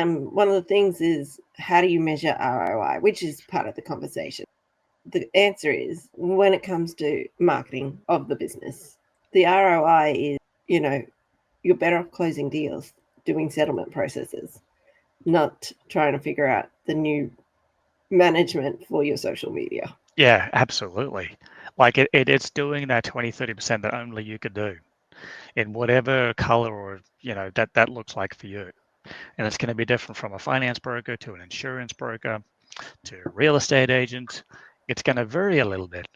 one of the things is, how do you measure ROI, which is part of the conversation. The answer is, when it comes to marketing of the business, the ROI is, you're better off closing deals, doing settlement processes, not trying to figure out the new management for your social media. Yeah, absolutely. Like it's doing that 20-30% that only you could do in whatever color or, that looks like for you. And it's going to be different from a finance broker to an insurance broker to a real estate agent. It's going to vary a little bit,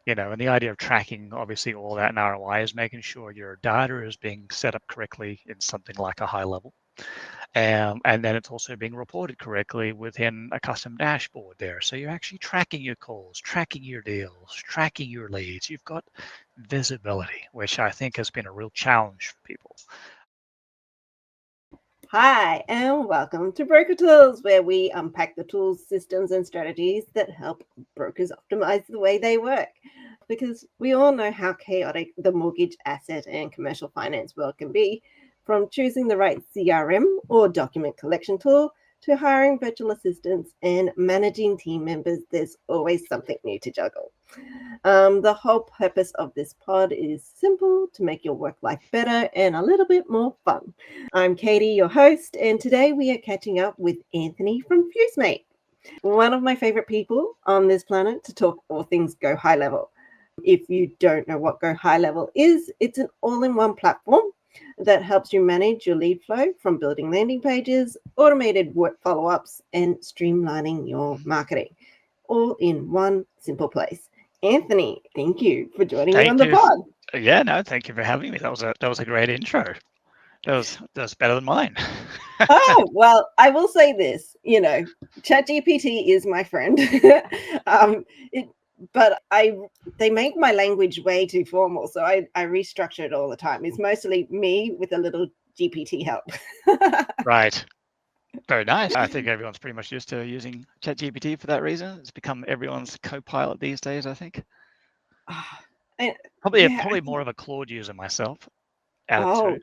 and the idea of tracking, obviously, all that in ROI is making sure your data is being set up correctly in something like a high level. And then it's also being reported correctly within a custom dashboard there. So you're actually tracking your calls, tracking your deals, tracking your leads. You've got visibility, which I think has been a real challenge for people. Hi, and welcome to Broker Tools, where we unpack the tools, systems, and strategies that help brokers optimize the way they work. Because we all know how chaotic the mortgage, asset, and commercial finance world can be, from choosing the right CRM or document collection tool to hiring virtual assistants and managing team members. There's always something new to juggle. The whole purpose of this pod is simple: to make your work life better and a little bit more fun. I'm Katie, your host, and today we are catching up with Anthony from Fusemate, one of my favorite people on this planet to talk all things GoHighLevel. If you don't know what GoHighLevel is, it's an all-in-one platform that helps you manage your lead flow, from building landing pages, automated work follow-ups, and streamlining your marketing, all in one simple place. Anthony, thank you for joining me on the pod. Yeah, no, thank you for having me. That was a great intro. That was better than mine. Oh, well, I will say this, ChatGPT is my friend. But they make my language way too formal, so I restructure it all the time. It's mostly me with a little GPT help. Right. Very nice. I think everyone's pretty much used to using ChatGPT for that reason. It's become everyone's co-pilot these days, I think. Probably more of a Claude user myself. Oh,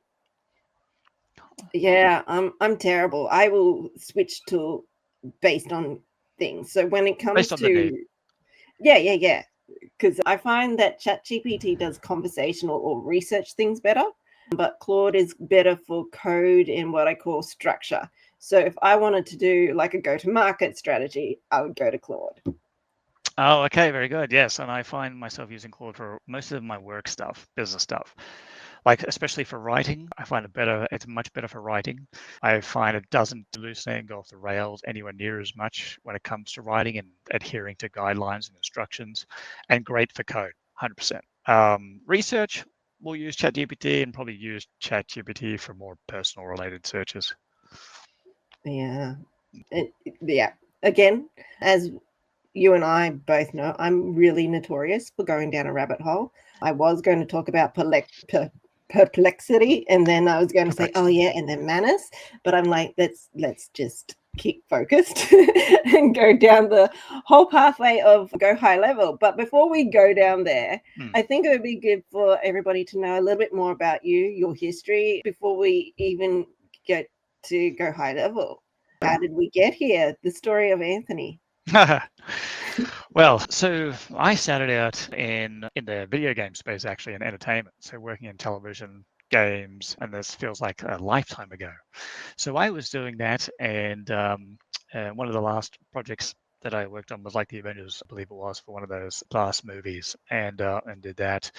yeah, I'm terrible. I will switch to based on things. So when it comes to yeah, because I find that ChatGPT does conversational or research things better, but Claude is better for code and what I call structure. So if I wanted to do like a go-to-market strategy, I would go to Claude. Oh, okay, very good. Yes, and I find myself using Claude for most of my work stuff, business stuff. Like, especially for writing, I find it better. It's much better for writing. I find it doesn't hallucinate and go off the rails anywhere near as much when it comes to writing and adhering to guidelines and instructions, and great for code, 100%. Research, we'll use ChatGPT and probably use ChatGPT for more personal related searches. Yeah. Again, as you and I both know, I'm really notorious for going down a rabbit hole. I was going to talk about perplexity, and then I was going to say, oh yeah, and then Manus, but I'm like, let's just keep focused and go down the whole pathway of GoHighLevel. But before we go down there, I think it would be good for everybody to know a little bit more about you, your history, before we even get to GoHighLevel. How did we get here? The story of Anthony. Well, so I started out in the video game space, actually, in entertainment. So working in television, games, and this feels like a lifetime ago. So I was doing that, and one of the last projects that I worked on was like the Avengers, I believe it was, for one of those last movies, and did that.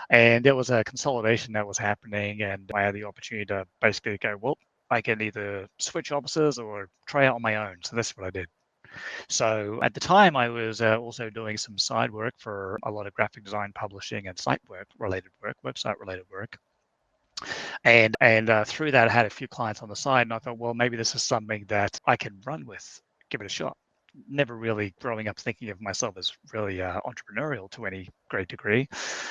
And there was a consolidation that was happening, and I had the opportunity to basically go, well, I can either switch offices or try out on my own. So that's what I did. So at the time, I was also doing some side work for a lot of graphic design, publishing, and site work related work, website related work. And through that, I had a few clients on the side, and I thought, well, maybe this is something that I can run with, give it a shot. Never really growing up thinking of myself as really entrepreneurial to any great degree,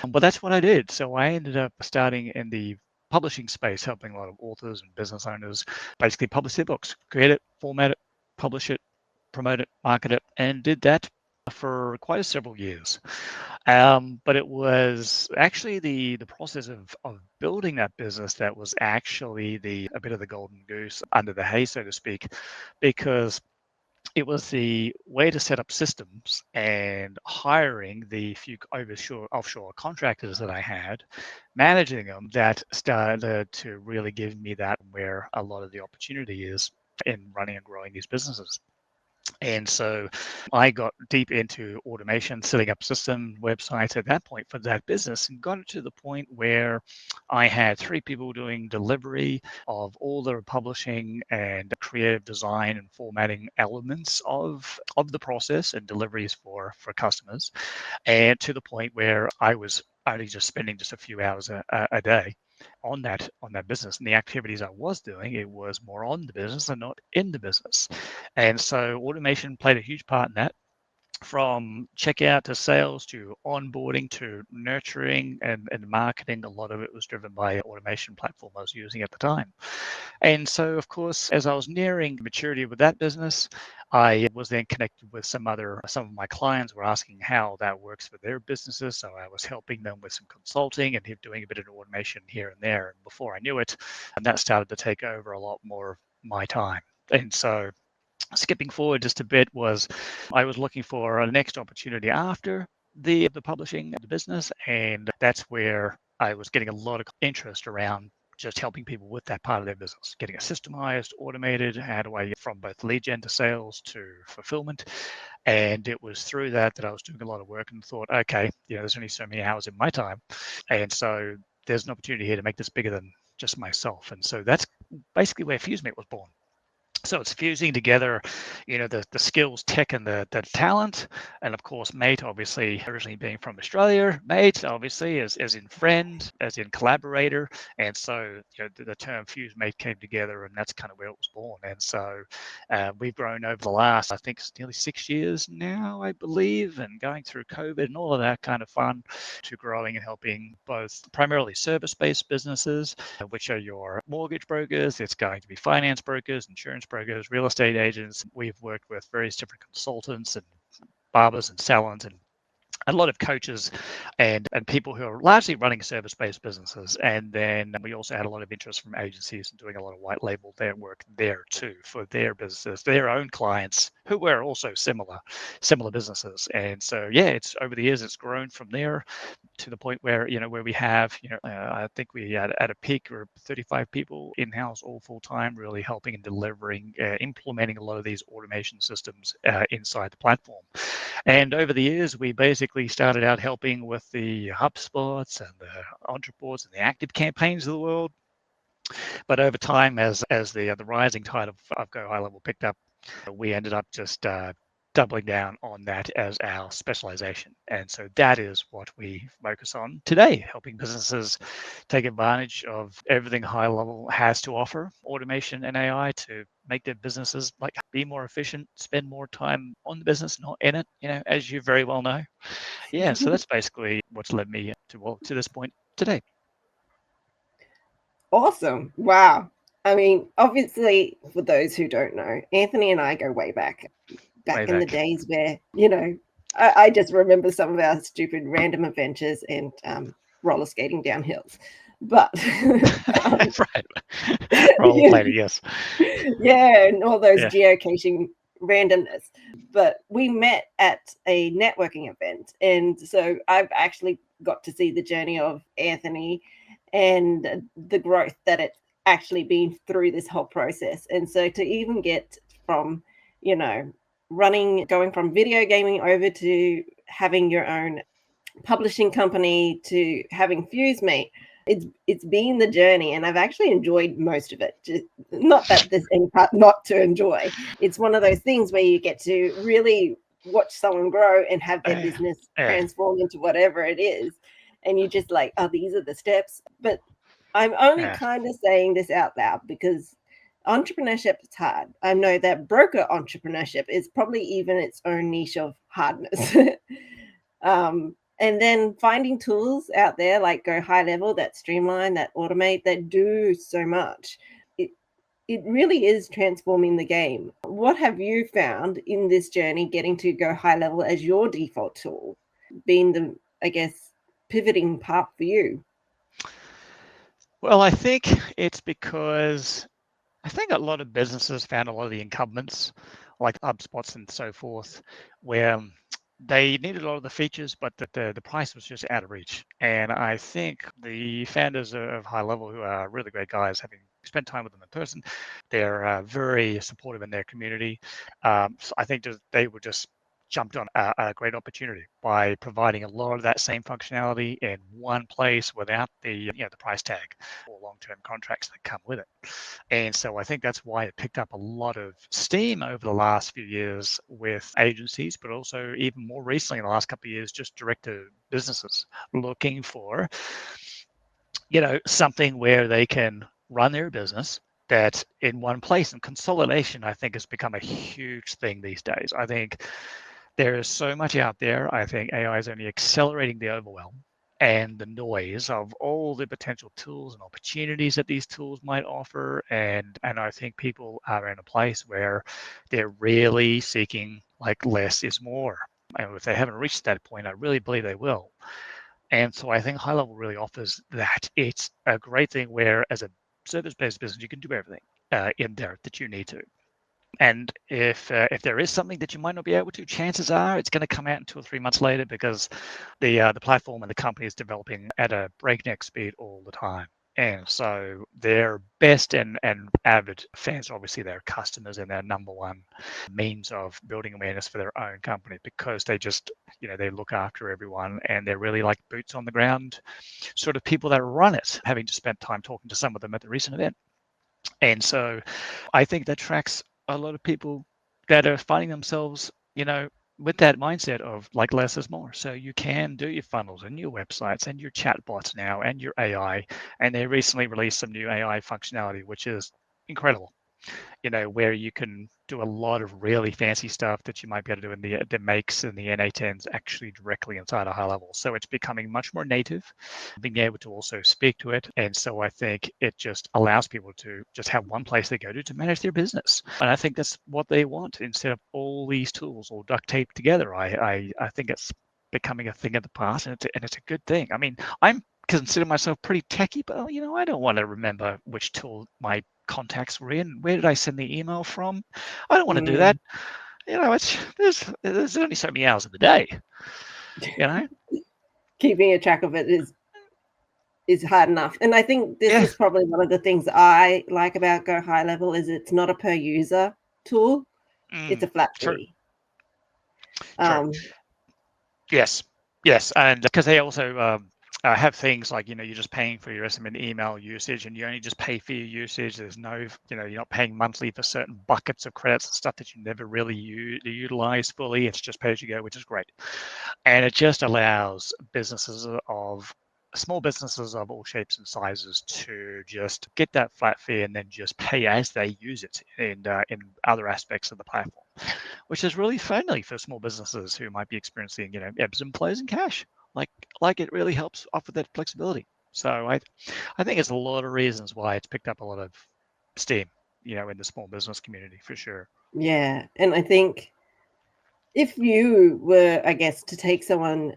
but that's what I did. So I ended up starting in the publishing space, helping a lot of authors and business owners basically publish their books, create it, format it, publish it, promote it, market it, and did that for quite several years. But it was actually the process of building that business that was actually a bit of the golden goose under the hay, so to speak, because it was the way to set up systems and hiring the few offshore contractors that I had, managing them, that started to really give me that where a lot of the opportunity is in running and growing these businesses. And so I got deep into automation, setting up system websites at that point for that business, and got it to the point where I had 3 people doing delivery of all the publishing and creative design and formatting elements of the process and deliveries for customers, and to the point where I was only just spending just a few hours a day on that business, and the activities I was doing, it was more on the business and not in the business. And so automation played a huge part in that, from checkout to sales to onboarding to nurturing and marketing. A lot of it was driven by automation platform I was using at the time. And so, of course, as I was nearing maturity with that business, I was then connected with some of my clients were asking how that works for their businesses. So I was helping them with some consulting and doing a bit of automation here and there. And before I knew it, and that started to take over a lot more of my time. And so, skipping forward just a bit, was I was looking for a next opportunity after the publishing the business, and that's where I was getting a lot of interest around just helping people with that part of their business, getting it systemized, automated. How do I get from both lead gen to sales to fulfillment? And it was through that I was doing a lot of work and thought, okay, there's only so many hours in my time, and so there's an opportunity here to make this bigger than just myself. And so that's basically where Fusemate was born. So it's fusing together, the skills, tech, and the talent, and of course, Mate, obviously, originally being from Australia, Mate, obviously, as in friend, as in collaborator, and so the term Fusemate came together, and that's kind of where it was born. And so we've grown over the last, I think, it's nearly 6 years now, I believe, and going through COVID and all of that kind of fun, to growing and helping both primarily service-based businesses, which are your mortgage brokers. It's going to be finance brokers, insurance brokers, real estate agents. We've worked with various different consultants and barbers and salons and a lot of coaches and people who are largely running service-based businesses. And then we also had a lot of interest from agencies and doing a lot of white label their work there too for their businesses, their own clients who were also similar businesses. And so it's over the years it's grown from there to the point where where we have I think we at a peak we're 35 people in-house, all full-time, really helping and delivering, implementing a lot of these automation systems inside the platform. And over the years, we basically started out helping with the Hubspots and the Entreports and the ActiveCampaigns of the world. But over time, as the rising tide of GoHighLevel picked up, we ended up just doubling down on that as our specialization. And so that is what we focus on today, helping businesses take advantage of everything HighLevel has to offer, automation and AI, to make their businesses be more efficient, spend more time on the business, not in it, as you very well know. Yeah, so that's basically what's led me to this point today. Awesome. Wow. I mean, obviously, for those who don't know, Anthony and I go way back in the days where, I just remember some of our stupid random adventures and roller skating down hills. But right. Rollerblading, yes. Yeah, and all those geocaching randomness. But we met at a networking event. And so I've actually got to see the journey of Anthony and the growth that it's actually been through this whole process. And so to even get from, going from video gaming over to having your own publishing company to having Fusemate, it's been the journey, and I've actually enjoyed most of it. Just, not that there's any part not to enjoy. It's one of those things where you get to really watch someone grow and have their business transform into whatever it is, and you just like, oh, these are the steps. But I'm only kind of saying this out loud because entrepreneurship is hard. I know that broker entrepreneurship is probably even its own niche of hardness. And then finding tools out there like GoHighLevel that streamline, that automate, that do so much. It really is transforming the game. What have you found in this journey getting to GoHighLevel as your default tool, being I guess, pivoting part for you? Well, I think it's because I think a lot of businesses found a lot of the incumbents, like Hubspots and so forth, where they needed a lot of the features, but the price was just out of reach. And I think the founders of High Level, who are really great guys, having spent time with them in person, they're very supportive in their community. So I think they were just jumped on a great opportunity by providing a lot of that same functionality in one place without the the price tag or long-term contracts that come with it. And so I think that's why it picked up a lot of steam over the last few years with agencies, but also even more recently in the last couple of years, just direct to businesses looking for, something where they can run their business that in one place. And consolidation, I think, has become a huge thing these days. I think there is so much out there. I think AI is only accelerating the overwhelm and the noise of all the potential tools and opportunities that these tools might offer. And I think people are in a place where they're really seeking like less is more. And if they haven't reached that point, I really believe they will. And so I think High Level really offers that. It's a great thing where, as a service-based business, you can do everything in there that you need to. And if there is something that you might not be able to, chances are it's going to come out in 2 or 3 months later because the platform and the company is developing at a breakneck speed all the time. And so their best and avid fans, obviously their customers and their number one means of building awareness for their own company because they just, they look after everyone and they're really like boots on the ground sort of people that run it, having just spent time talking to some of them at the recent event. And so I think that tracks a lot of people that are finding themselves, with that mindset of like less is more. So you can do your funnels and your websites and your chatbots now and your AI. And they recently released some new AI functionality, which is incredible. Where you can do a lot of really fancy stuff that you might be able to do in the makes and the NA10s actually directly inside a High Level. So it's becoming much more native, being able to also speak to it. And so I think it just allows people to just have one place they go to manage their business. And I think that's what they want instead of all these tools all duct taped together. I think it's becoming a thing of the past, and it's a good thing. I mean, I'm consider myself pretty techy, but I don't want to remember which tool my contacts were in. Where did I send the email from? I don't want to do that. Mm. It's there's only so many hours in the day. Keeping a track of it is hard enough. And I think this Yeah. is probably one of the things I like about GoHighLevel is it's not a per user tool. It's a flat True. fee. True. Yes. Yes. And because they also have things like, you're just paying for your SMS email usage and you only just pay for your usage. There's no, you're not paying monthly for certain buckets of credits and stuff that you never really utilize fully. It's just pay as you go, which is great. And it just allows small businesses of all shapes and sizes to just get that flat fee and then just pay as they use it in other aspects of the platform, which is really friendly for small businesses who might be experiencing ebbs and flows in cash. Like it really helps offer that flexibility. So I think it's a lot of reasons why it's picked up a lot of steam, in the small business community for sure. Yeah. And I think if you were, I guess, to take someone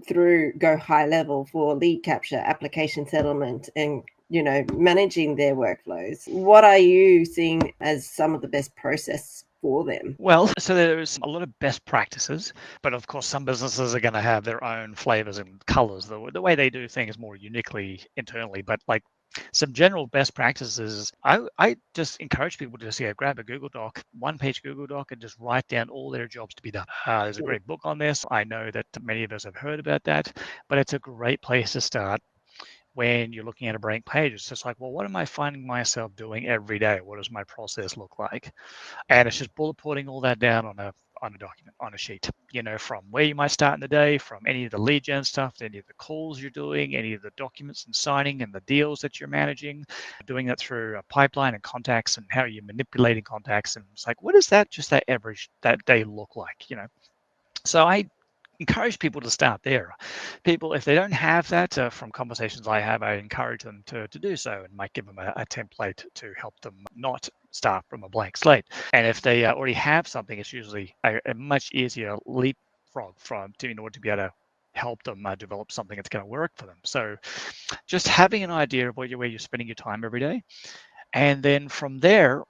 through GoHighLevel for lead capture, application settlement, and managing their workflows, what are you seeing as some of the best process for them? Well, so there's a lot of best practices, but of course, some businesses are going to have their own flavors and colors. The way they do things more uniquely internally, but like some general best practices, I just encourage people to just grab a Google Doc, one-page Google Doc, and just write down all their jobs to be done. There's a great book on this. I know that many of us have heard about that, but it's a great place to start when you're looking at a blank page. It's just like, well, what am I finding myself doing every day? What does my process look like? And it's just bullet pointing all that down on a document, on a sheet, from where you might start in the day, from any of the lead gen stuff, any of the calls you're doing, any of the documents and signing and the deals that you're managing, doing that through a pipeline and contacts and how you're manipulating contacts. And it's like, what does that average, that day look like? So I encourage people to start there. People, if they don't have that from conversations I have, I encourage them to do so and might give them a template to help them not start from a blank slate. And if they already have something, it's usually a much easier leapfrog in order to be able to help them develop something that's going to work for them. So just having an idea of where you're spending your time every day. And then from there,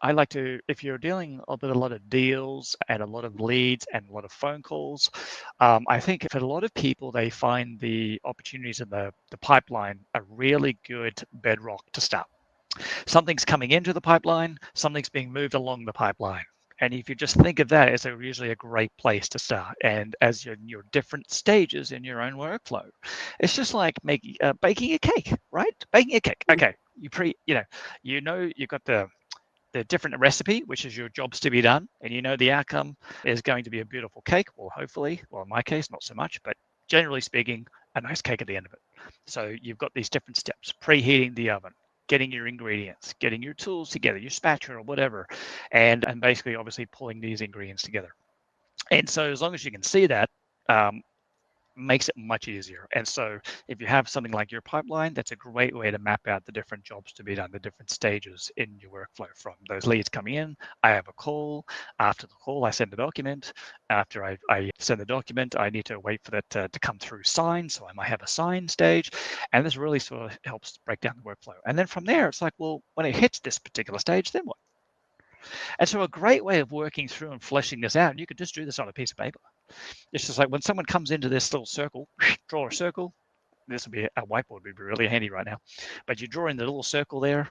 I like to, if you're dealing with a lot of deals and a lot of leads and a lot of phone calls, I think for a lot of people, they find the opportunities in the pipeline a really good bedrock to start. Something's coming into the pipeline, something's being moved along the pipeline. And if you just think of that as usually a great place to start, and as your different stages in your own workflow, it's just like baking a cake, right? Baking a cake. Okay, you've got the different recipe, which is your jobs to be done, and you know the outcome is going to be a beautiful cake. Well, hopefully, in my case, not so much, but generally speaking, a nice cake at the end of it. So you've got these different steps: preheating the oven, getting your ingredients, getting your tools together, your spatula or whatever, and basically obviously pulling these ingredients together. And so as long as you can see that, makes it much easier. And so if you have something like your pipeline, that's a great way to map out the different jobs to be done, the different stages in your workflow, from those leads coming in. I have a call. After the call, I send a document. After I send the document, I need to wait for that to come through sign. So I might have a sign stage. And this really sort of helps break down the workflow. And then from there, it's like, well, when it hits this particular stage, then what? And so a great way of working through and fleshing this out, and you could just do this on a piece of paper. It's just like when someone comes into this little circle, draw a circle. This would be a whiteboard would be really handy right now. But you draw in the little circle there,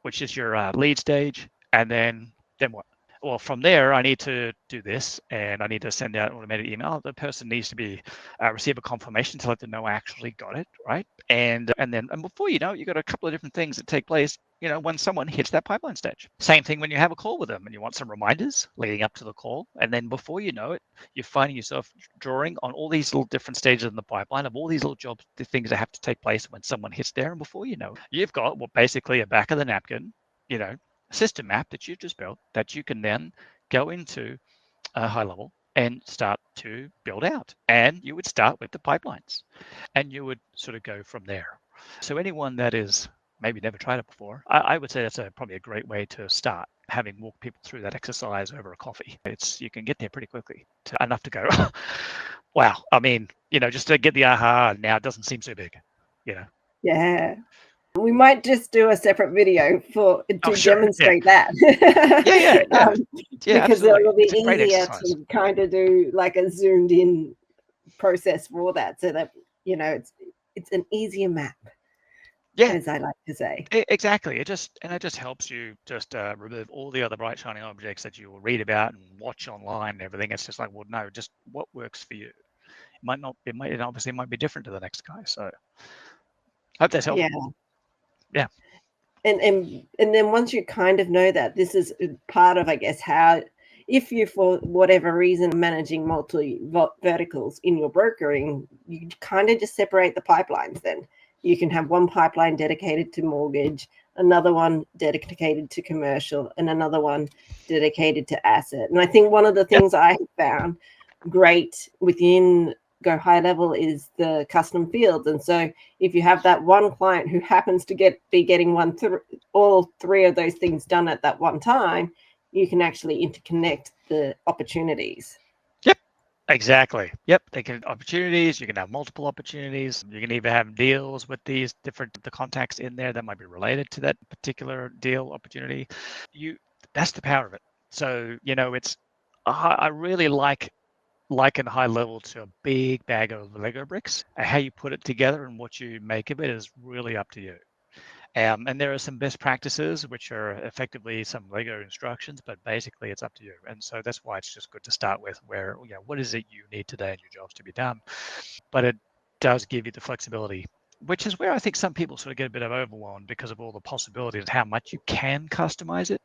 which is your lead stage, and then what? Well, from there, I need to do this, and I need to send out an automated email. The person needs to receive a confirmation to let them know I actually got it, right? And before you know it, you've got a couple of different things that take place, when someone hits that pipeline stage. Same thing when you have a call with them and you want some reminders leading up to the call. And then before you know it, you're finding yourself drawing on all these little different stages in the pipeline of all these little jobs, the things that have to take place when someone hits there. And before you know it, you've got basically a back of the napkin, system map that you've just built that you can then go into a high level and start to build out. And you would start with the pipelines and you would sort of go from there. So anyone that is maybe never tried it before, I would say that's probably a great way to start, having walked people through that exercise over a coffee. You can get there pretty quickly, enough to go, wow, I mean, just to get the aha, now it doesn't seem so big, Yeah. We might just do a separate video to demonstrate that. Yeah. Because it will be easier to kind of do like a zoomed in process for that, so that it's an easier map. Yeah, as I like to say. Exactly. It just helps you just remove all the other bright shining objects that you will read about and watch online and everything. It's just like, well, no, just what works for you. It obviously might be different to the next guy. So I hope that's helpful. Yeah. And then once you kind of know that, this is part of, I guess, how, if you, for whatever reason, managing multi verticals in your brokering, you kind of just separate the pipelines. Then you can have one pipeline dedicated to mortgage, another one dedicated to commercial, and another one dedicated to asset. And I think one of the things I have found great within GoHighLevel is the custom fields. And so if you have that one client who happens to be getting all three of those things done at that one time, you can actually interconnect the opportunities. Yep, exactly. Yep, they can opportunities. You can have multiple opportunities. You can even have deals with the contacts in there that might be related to that particular deal opportunity. That's the power of it. So I really liken high level to a big bag of Lego bricks. How you put it together and what you make of it is really up to you. And there are some best practices, which are effectively some Lego instructions, but basically it's up to you. And so that's why it's just good to start with what is it you need today in your jobs to be done? But it does give you the flexibility, which is where I think some people sort of get a bit of overwhelmed because of all the possibilities, how much you can customize it,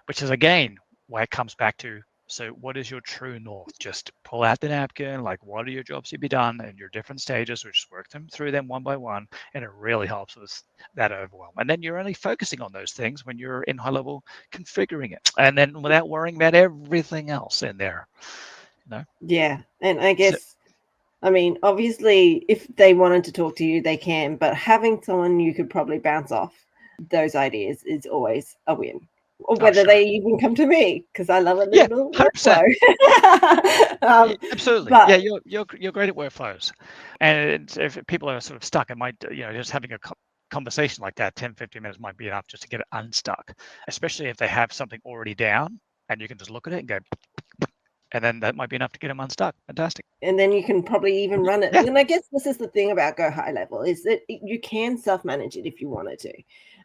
which is, again, why it comes back to, so what is your true north? Just pull out the napkin, like what are your jobs to be done in your different stages, which work them through them one by one, and it really helps with that overwhelm. And then you're only focusing on those things when you're in high level configuring it, and then without worrying about everything else in there. Yeah, and I guess, I mean, obviously, if they wanted to talk to you, they can, but having someone you could probably bounce off those ideas is always a win. or whether they even come to me, because I love a little 100%. workflow. Absolutely. But Yeah, you're great at workflows. And if people are sort of stuck, it might, just having a conversation like that, 10, 15 minutes might be enough just to get it unstuck, especially if they have something already down and you can just look at it and go, and then that might be enough to get them unstuck. Fantastic. and then you can probably even run it. Yeah. And I guess this is the thing about GoHighLevel, is that you can self-manage it if you wanted to,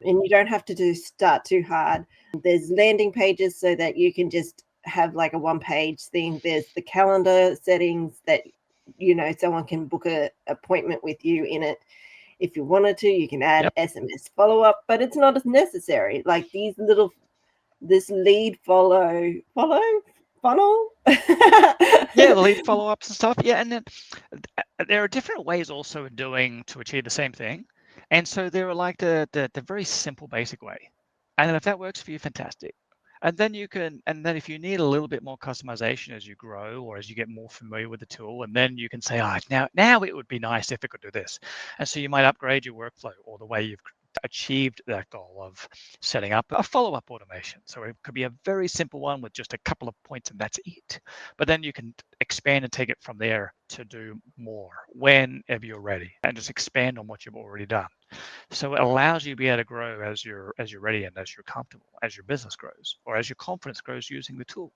and you don't have to start too hard. There's landing pages so that you can just have like a one-page thing. There's the calendar settings that someone can book an appointment with you in it. If you wanted to, you can add SMS follow-up, but it's not as necessary. Like this lead funnel. Yeah, the lead follow-ups and stuff. Yeah, and then there are different ways also to achieve the same thing. And so there are like the very simple basic way. And then if that works for you, fantastic. And then if you need a little bit more customization as you grow or as you get more familiar with the tool, and then you can say, now it would be nice if it could do this. And so you might upgrade your workflow or the way you've achieved that goal of setting up a follow-up automation. So it could be a very simple one with just a couple of points and that's it. But then you can expand and take it from there to do more whenever you're ready and just expand on what you've already done. So it allows you to be able to grow as you're ready and as you're comfortable, as your business grows or as your confidence grows using the tool.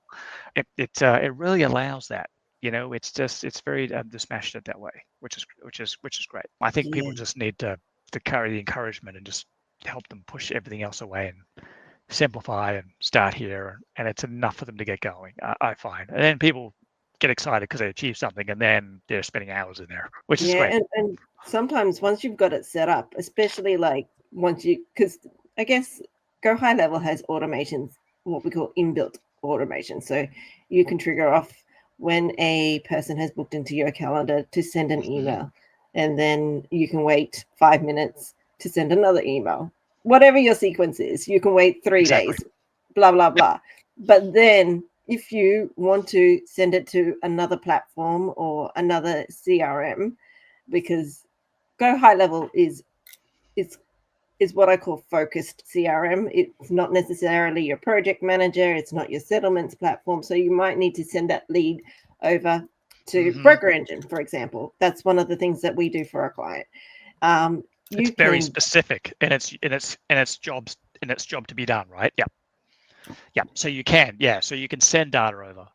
It really allows that. It's very smashed it that way, which is great. I think people just need to carry the encouragement and just help them push everything else away and simplify and start here, and it's enough for them to get going, I find. And then people get excited because they achieve something, and then they're spending hours in there, which is great. And sometimes once you've got it set up, especially like because I guess GoHighLevel has automations, what we call inbuilt automation. So you can trigger off when a person has booked into your calendar to send an email, and then you can wait 5 minutes to send another email. Whatever your sequence is, you can wait 3 days, blah, blah, blah. But then if you want to send it to another platform or another CRM, because GoHighLevel is what I call focused CRM. It's not necessarily your project manager. It's not your settlements platform. So you might need to send that lead over to Broker Engine, for example. That's one of the things that we do for our client. It's very specific in its job to be done, right? Yeah. So you can send data over.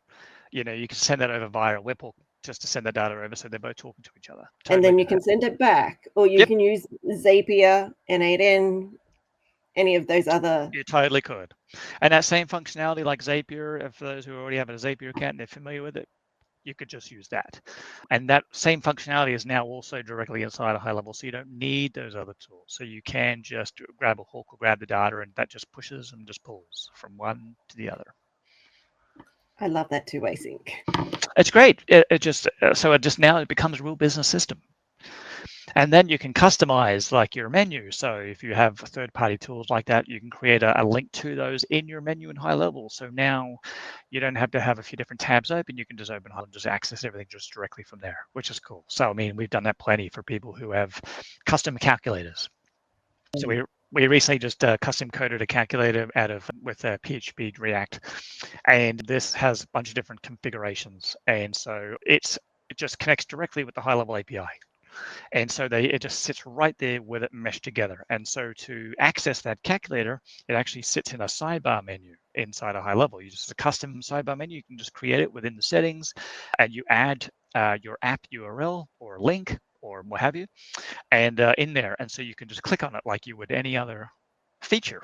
You can send that over via a whip or just to send the data over so they're both talking to each other. And then you can send it back, or you can use Zapier, N8N, any of those other. You totally could. And that same functionality like Zapier, for those who already have a Zapier account and they're familiar with it, you could just use that. And that same functionality is now also directly inside a HighLevel, so you don't need those other tools. So you can just grab a hook or grab the data, and that just pushes and just pulls from one to the other. I love that two-way sync. It's great. Now it becomes a real business system. And then you can customize like your menu. So if you have third-party tools like that, you can create a link to those in your menu in HighLevel. So now you don't have to have a few different tabs open. You can just open HighLevel and just access everything just directly from there, which is cool. So, I mean, we've done that plenty for people who have custom calculators. So we recently just custom coded a calculator with PHP React, and this has a bunch of different configurations. And so it just connects directly with the HighLevel API. And so it just sits right there with it meshed together. And so to access that calculator, it actually sits in a sidebar menu inside a HighLevel. You just a custom sidebar menu. You can just create it within the settings, and you add your app URL or link or what have you, and in there. And so you can just click on it like you would any other feature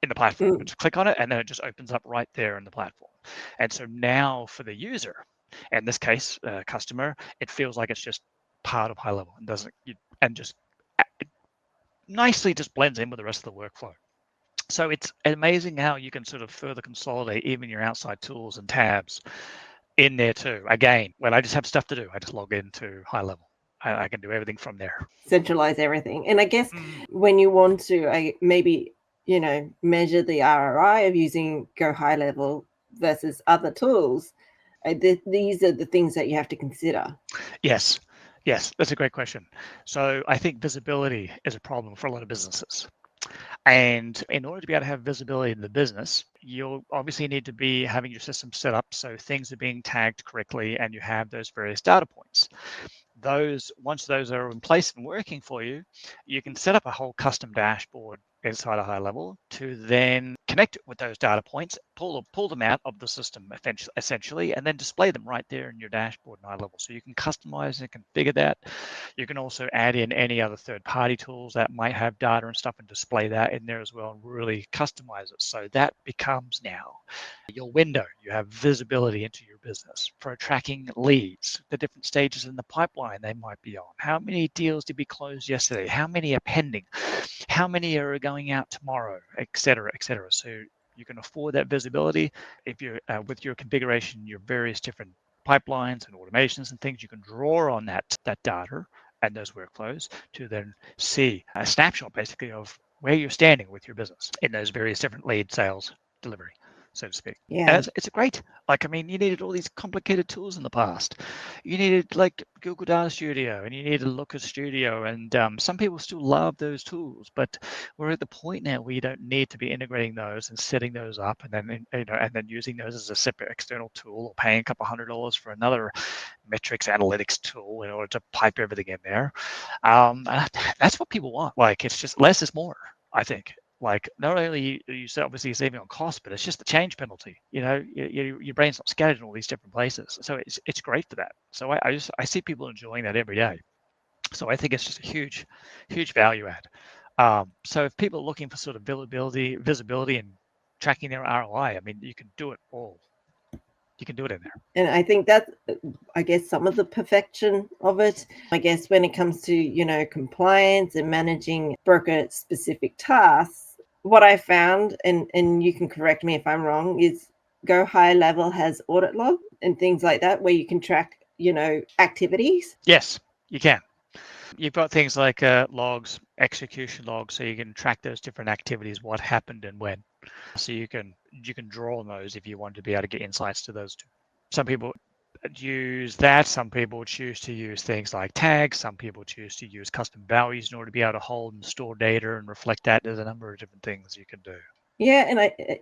in the platform. Just click on it, and then it just opens up right there in the platform. And so now for the user, in this case, customer, it feels like it's just part of HighLevel and just nicely just blends in with the rest of the workflow. So it's amazing how you can sort of further consolidate even your outside tools and tabs in there too. Again, when I just have stuff to do, I just log into HighLevel. I can do everything from there. Centralize everything. And I guess when you want to maybe, measure the ROI of using GoHighLevel versus other tools, these are the things that you have to consider. Yes, that's a great question. So I think visibility is a problem for a lot of businesses. And in order to be able to have visibility in the business, you'll obviously need to be having your system set up so things are being tagged correctly and you have those various data points. Once those are in place and working for you, you can set up a whole custom dashboard inside a HighLevel to then connect it with those data points, pull them out of the system essentially, and then display them right there in your dashboard in HighLevel. So you can customize and configure that. You can also add in any other third-party tools that might have data and stuff and display that in there as well and really customize it. So that becomes now your window. You have visibility into your business for tracking leads, the different stages in the pipeline they might be on. How many deals did we close yesterday? How many are pending? How many are going out tomorrow, et cetera, et cetera. So you can afford that visibility if you're with your configuration, your various different pipelines and automations and things, you can draw on that data and those workflows to then see a snapshot basically of where you're standing with your business in those various different lead sales delivery, so to speak. Yeah. And it's great. Like, I mean, you needed all these complicated tools in the past. You needed like Google Data Studio and you needed Looker Studio. And some people still love those tools, but we're at the point now where you don't need to be integrating those and setting those up and then, and then using those as a separate external tool or paying a couple $100 for another metrics analytics tool in order to pipe everything in there. That's what people want. Like, it's just less is more, I think. Like, not only you obviously saving on cost, but it's just the change penalty. Your brain's not scattered in all these different places, so it's great for that. So I see people enjoying that every day. So I think it's just a huge value add. So if people are looking for sort of visibility, and tracking their ROI, I mean, you can do it all. You can do it in there. And I think that's, I guess, some of the perfection of it. I guess when it comes to, compliance and managing broker-specific tasks, what I found, and you can correct me if I'm wrong, is GoHighLevel has audit log and things like that where you can track, activities. Yes, you can. You've got things like logs, execution logs, so you can track those different activities, what happened and when. So you can draw on those if you want to be able to get insights to those too. Some people use that. Some people choose to use things like tags. Some people choose to use custom values in order to be able to hold and store data and reflect that. There's a number of different things you can do. Yeah, and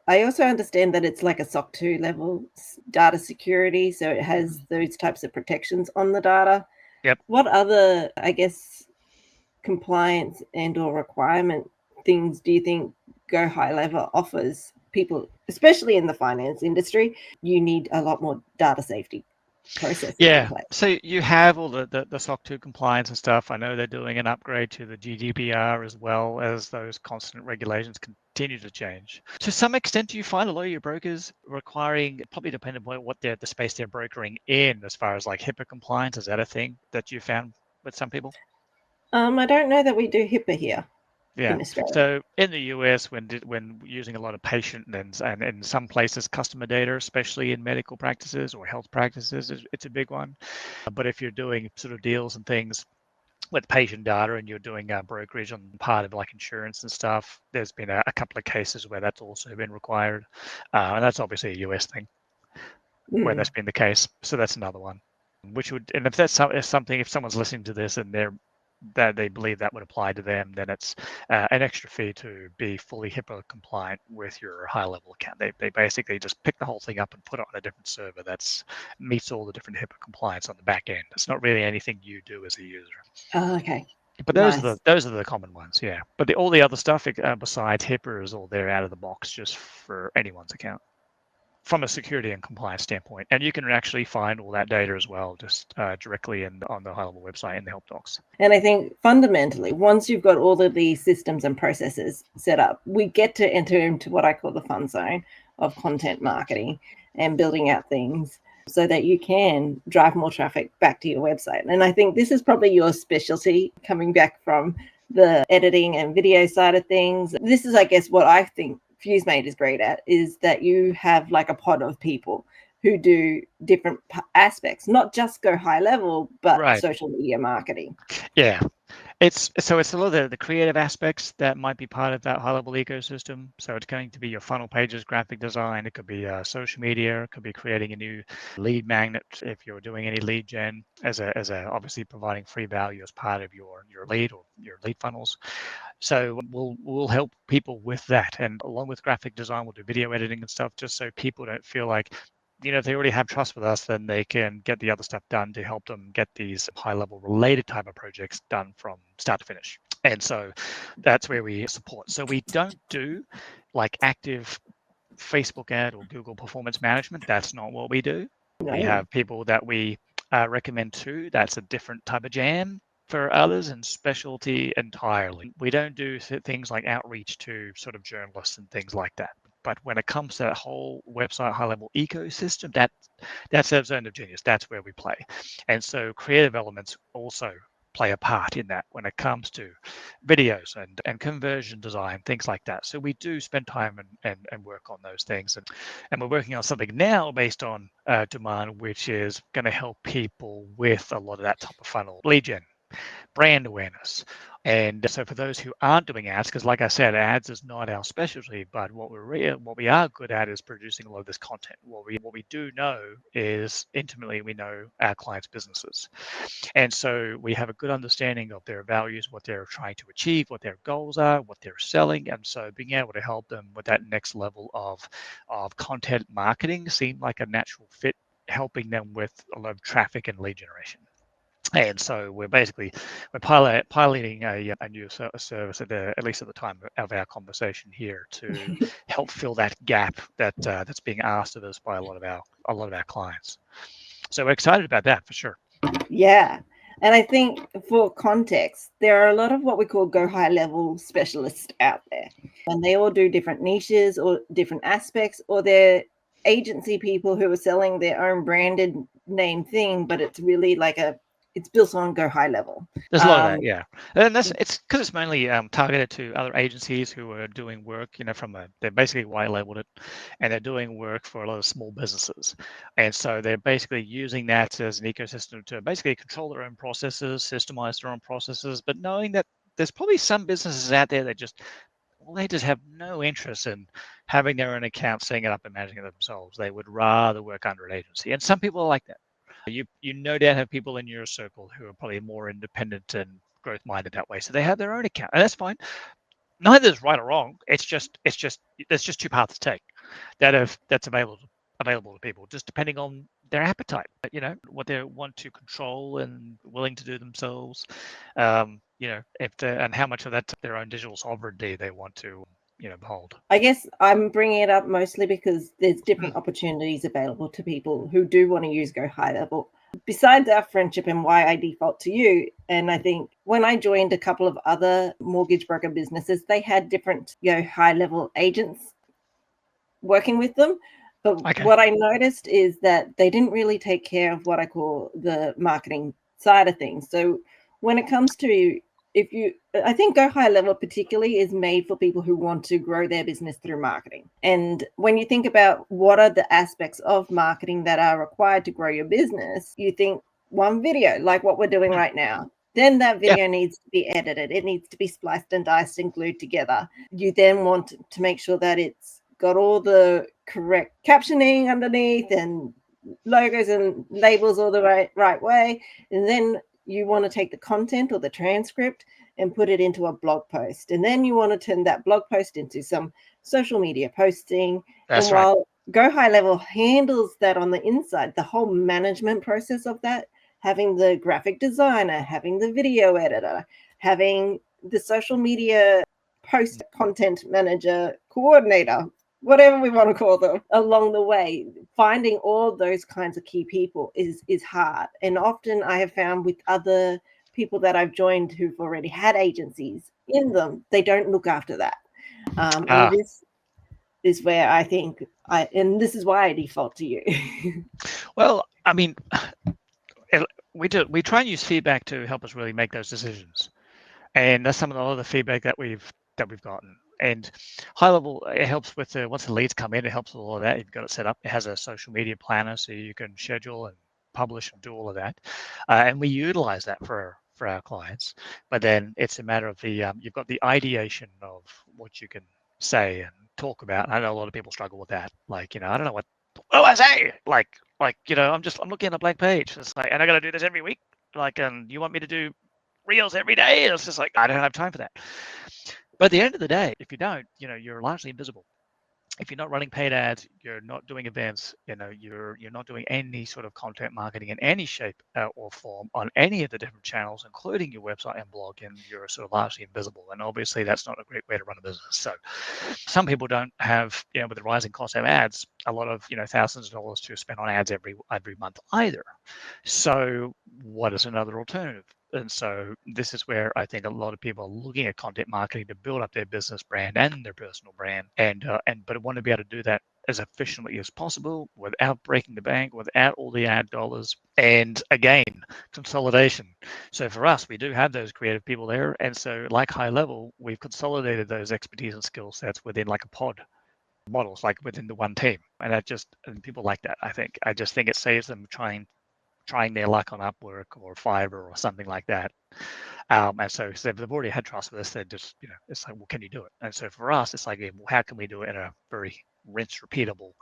I also understand that it's like a SOC 2 level data security, so it has those types of protections on the data. Yep. What other, I guess, compliance and or requirement things do you think GoHighLevel offers people, especially in the finance industry? You need a lot more data safety processes in place. So you have all the SOC 2 compliance and stuff. I know they're doing an upgrade to the GDPR as well as those constant regulations continue to change. To some extent, do you find a lot of your brokers requiring, probably depending on what the space they're brokering in, as far as like HIPAA compliance? Is that a thing that you found with some people? I don't know that we do HIPAA here. Yeah. In Australia. So in the US, when using a lot of patient and in some places customer data, especially in medical practices or health practices, it's a big one. But if you're doing sort of deals and things with patient data and you're doing brokerage on part of like insurance and stuff, there's been a couple of cases where that's also been required. And that's obviously a US thing where that's been the case. So that's another one. Which would, and if that's something, if someone's listening to this and that they believe that would apply to them, then it's an extra fee to be fully HIPAA compliant with your HighLevel account. They basically just pick the whole thing up and put it on a different server that meets all the different HIPAA compliance on the back end. It's not really anything you do as a user. Oh, okay. But those are the common ones, yeah. But all the other stuff besides HIPAA is all there out of the box just for anyone's account, from a security and compliance standpoint. And you can actually find all that data as well, just directly on the HighLevel website in the help docs. And I think fundamentally, once you've got all of these systems and processes set up, we get to enter into what I call the fun zone of content marketing and building out things so that you can drive more traffic back to your website. And I think this is probably your specialty, coming back from the editing and video side of things. This is, I guess, what I think Fusemate is great at, is that you have like a pod of people who do different aspects, not just GoHighLevel, but social media marketing. Yeah. It's a lot of the creative aspects that might be part of that high-level ecosystem. So it's going to be your funnel pages, graphic design. It could be social media. It could be creating a new lead magnet if you're doing any lead gen as a obviously providing free value as part of your lead or your lead funnels. So we'll help people with that, and along with graphic design, we'll do video editing and stuff, just so people don't feel like, if they already have trust with us, then they can get the other stuff done to help them get these high-level related type of projects done from start to finish. And so that's where we support. So we don't do like active Facebook ad or Google performance management. That's not what we do. We No. have people that we recommend to. That's a different type of jam for others and specialty entirely. We don't do things like outreach to sort of journalists and things like that. But when it comes to that whole website high-level ecosystem, that's our zone of genius. That's where we play. And so creative elements also play a part in that when it comes to videos and conversion design, things like that. So we do spend time and work on those things. And we're working on something now based on demand, which is going to help people with a lot of that top of funnel lead gen, brand awareness. And so for those who aren't doing ads, because like I said, ads is not our specialty, but what we are good at is producing a lot of this content. What we do know is intimately we know our clients' businesses. And so we have a good understanding of their values, what they're trying to achieve, what their goals are, what they're selling. And so being able to help them with that next level of content marketing seemed like a natural fit, helping them with a lot of traffic and lead generation. And so we're piloting a new service at least at the time of our conversation here to help fill that gap that's being asked of us by a lot of our clients. So we're excited about that for sure. Yeah. And I think for context, there are a lot of what we call GoHighLevel specialists out there. And they all do different niches or different aspects, or they're agency people who are selling their own branded name thing, but it's really like it's built on GoHighLevel. There's a lot of that, yeah, and it's because it's mainly targeted to other agencies who are doing work, they're basically white labeled it, and they're doing work for a lot of small businesses, and so they're basically using that as an ecosystem to basically control their own processes, systemize their own processes, but knowing that there's probably some businesses out there that they just have no interest in having their own account, setting it up and managing it themselves. They would rather work under an agency, and some people are like that. You no doubt have people in your circle who are probably more independent and growth minded that way, so they have their own account, and that's fine. Neither is right or wrong. It's just there's just two paths to take that's available to people, just depending on their appetite, what they want to control and willing to do themselves, and how much of that their own digital sovereignty they want to hold. I guess I'm bringing it up mostly because there's different opportunities available to people who do want to use GoHighLevel. Besides our friendship and why I default to you, and I think when I joined a couple of other mortgage broker businesses, they had different high-level agents working with them. But Okay. what I noticed is that they didn't really take care of what I call the marketing side of things. So when it comes to I think GoHighLevel particularly is made for people who want to grow their business through marketing. And when you think about what are the aspects of marketing that are required to grow your business, you think one video, like what we're doing right now. Then that video needs to be edited. It needs to be spliced and diced and glued together. You then want to make sure that it's got all the correct captioning underneath and logos and labels all the right way. And then you want to take the content or the transcript and put it into a blog post. And then you want to turn that blog post into some social media posting. That's and right. while GoHighLevel handles that on the inside, the whole management process of that, having the graphic designer, having the video editor, having the social media post content manager, coordinator, whatever we want to call them, along the way, finding all those kinds of key people is hard. And often I have found with other people that I've joined who've already had agencies in them, they don't look after that. And this is where I think and this is why I default to you. Well, I mean, we try and use feedback to help us really make those decisions, and that's some of the other feedback that we've gotten. And high level, it helps with once the leads come in, it helps with all of that. You've got it set up. It has a social media planner, so you can schedule and publish and do all of that. And we utilize that for for our clients. But then it's a matter of the you've got the ideation of what you can say and talk about. I know a lot of people struggle with that. Like, I don't know what do I say? Like, I'm looking at a blank page. It's like, and I got to do this every week. Like, and you want me to do reels every day? It's just like, I don't have time for that. But at the end of the day, if you don't, you're largely invisible. If you're not running paid ads, you're not doing events, you're not doing any sort of content marketing in any shape or form on any of the different channels, including your website and blog, and you're sort of largely invisible. And obviously, that's not a great way to run a business. So, some people don't have, with the rising cost of ads, a lot of thousands of dollars to spend on ads every month either. So, what is another alternative? And so this is where I think a lot of people are looking at content marketing to build up their business brand and their personal brand, but want to be able to do that as efficiently as possible without breaking the bank, without all the ad dollars. And again, consolidation. So for us, we do have those creative people there, and so like GoHighLevel, we've consolidated those expertise and skill sets within like a pod models, like within the one team, and people like that. I just think it saves them trying their luck on Upwork or Fiverr or something like that. And so they've already had trust with us. They're just, it's like, well, can you do it? And so for us, it's like, well, how can we do it in a very rinse, repeatable,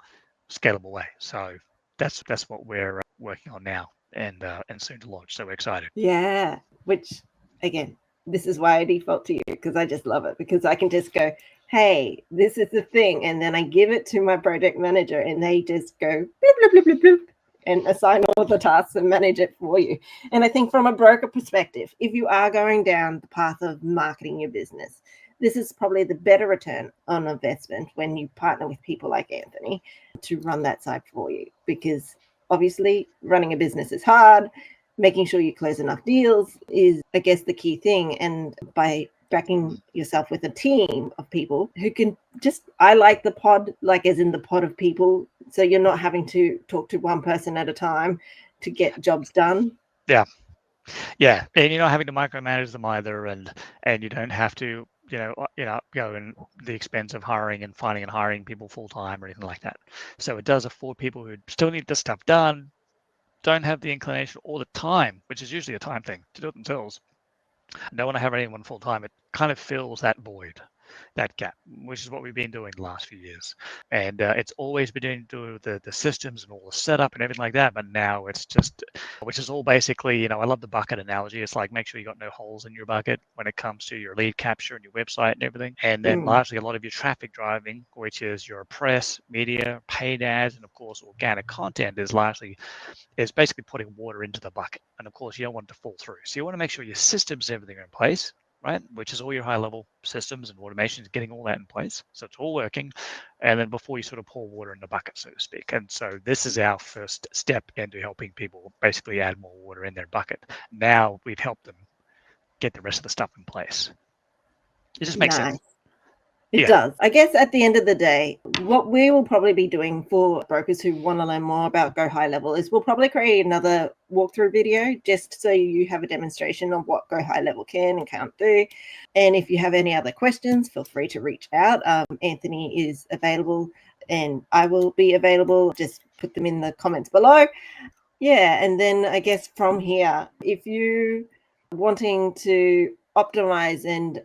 scalable way? So that's what we're working on now and soon to launch. So we're excited. Yeah, which again, this is why I default to you, because I just love it, because I can just go, hey, this is the thing. And then I give it to my project manager and they just go bloop, bloop, bloop, bloop, bloop, and assign all the tasks and manage it for you. And I think from a broker perspective, if you are going down the path of marketing your business, this is probably the better return on investment when you partner with people like Anthony to run that side for you, because obviously running a business is hard. Making sure you close enough deals is, I guess, the key thing. And by backing yourself with a team of people who can I like the pod, like as in the pod of people. So you're not having to talk to one person at a time to get jobs done. Yeah. Yeah. And you're not having to micromanage them either. And you don't have to, go in the expense of hiring and finding and hiring people full time or anything like that. So it does afford people who still need this stuff done, don't have the inclination or the time, which is usually a time thing, to do it themselves. Don't want to have anyone full time. It kind of fills that void, that gap, which is what we've been doing the last few years. And it's always been doing the systems and all the setup and everything like that. But now it's just, which is all basically, I love the bucket analogy. It's like, make sure you got no holes in your bucket when it comes to your lead capture and your website and everything. And then largely a lot of your traffic driving, which is your press, media, paid ads, and of course, organic content is basically putting water into the bucket. And of course, you don't want it to fall through. So you want to make sure your systems, everything are in place, right? Which is all your high-level systems and automations, getting all that in place. So it's all working. And then before you sort of pour water in the bucket, so to speak. And so this is our first step into helping people basically add more water in their bucket. Now we've helped them get the rest of the stuff in place. It just makes sense. It does. I guess at the end of the day, what we will probably be doing for brokers who want to learn more about GoHighLevel is we'll probably create another walkthrough video just so you have a demonstration of what GoHighLevel can and can't do. And if you have any other questions, feel free to reach out. Anthony is available and I will be available. Just put them in the comments below. Yeah, and then I guess from here, if you wanting to optimize and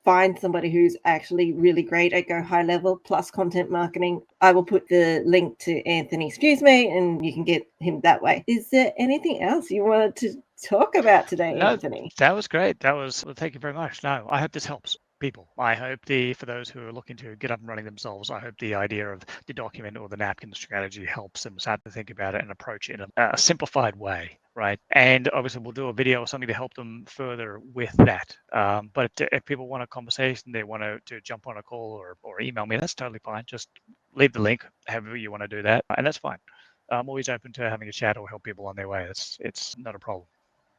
find somebody who's actually really great at GoHighLevel plus content marketing, I will put the link to Anthony's Fusemate and you can get him that way. Is there anything else you wanted to talk about today, Anthony? That was great. Thank you very much. No, I hope this helps people. I hope for those who are looking to get up and running themselves, I hope the idea of the document or the napkin strategy helps them start to think about it and approach it in a simplified way, right? And obviously we'll do a video or something to help them further with that. But if people want a conversation, they want to jump on a call or email me, that's totally fine. Just leave the link, however you want to do that, and that's fine. I'm always open to having a chat or help people on their way. It's not a problem.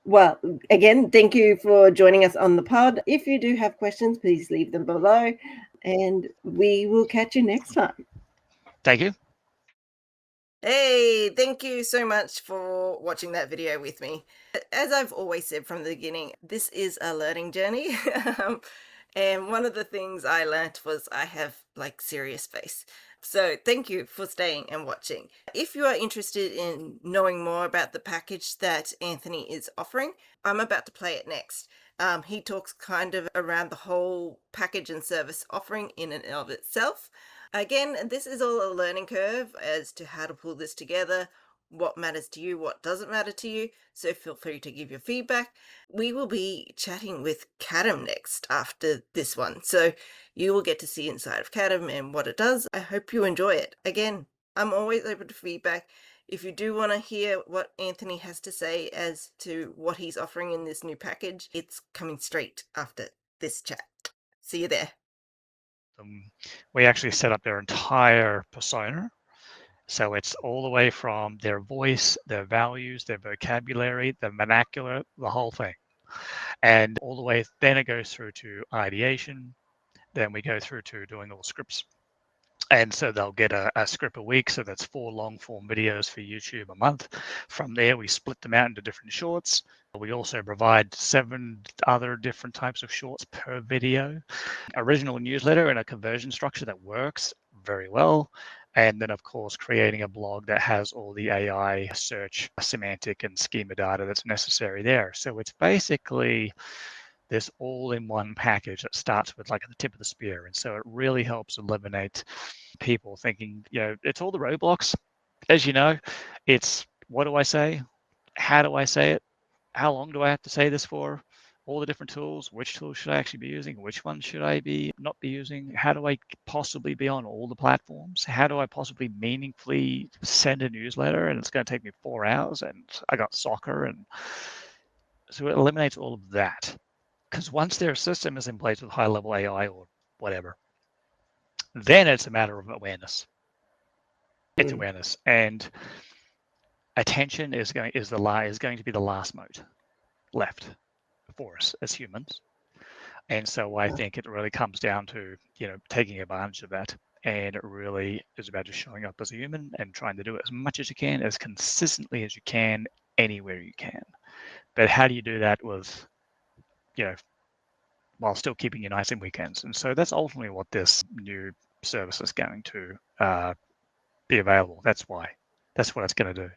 Well, again, thank you for joining us on the pod. If you do have questions, please leave them below and we will catch you next time. Thank you. Hey, thank you so much for watching that video with me. As I've always said from the beginning, this is a learning journey. And one of the things I learned was I have like serious face. So thank you for staying and watching. If you are interested in knowing more about the package that Anthony is offering, I'm about to play it next. He talks kind of around the whole package and service offering in and of itself. Again, this is all a learning curve as to how to pull this together, what matters to you, what doesn't matter to you. So feel free to give your feedback. We will be chatting with Kadam next after this one. So you will get to see inside of Kadam and what it does. I hope you enjoy it. Again, I'm always open to feedback. If you do want to hear what Anthony has to say as to what he's offering in this new package, it's coming straight after this chat. See you there. We actually set up their entire persona. So it's all the way from their voice, their values, their vocabulary, the vernacular, the whole thing. And all the way, then it goes through to ideation. Then we go through to doing all scripts. And so they'll get a script a week. So that's 4 long form videos for YouTube a month. From there, we split them out into different shorts. We also provide 7 other different types of shorts per video, original newsletter and a conversion structure that works very well. And then, of course, creating a blog that has all the AI search, semantic, and schema data that's necessary there. So it's basically this all-in-one package that starts with like at the tip of the spear. And so it really helps eliminate people thinking, it's all the roadblocks. As you know, it's what do I say? How do I say it? How long do I have to say this for? All the different tools, which tools should I actually be using? Which ones should I be not be using? How do I possibly be on all the platforms? How do I possibly meaningfully send a newsletter? And it's going to take me 4 hours and I got soccer. And so it eliminates all of that. Because once their system is in place with high-level AI or whatever, then it's a matter of awareness. It's awareness, and attention is going to be the last mode left for us as humans. And so I think it really comes down to taking advantage of that, and it really is about just showing up as a human and trying to do it as much as you can, as consistently as you can, anywhere you can. But how do you do that with while still keeping you nice in weekends? And so that's ultimately what this new service is going to be available. That's what it's going to do.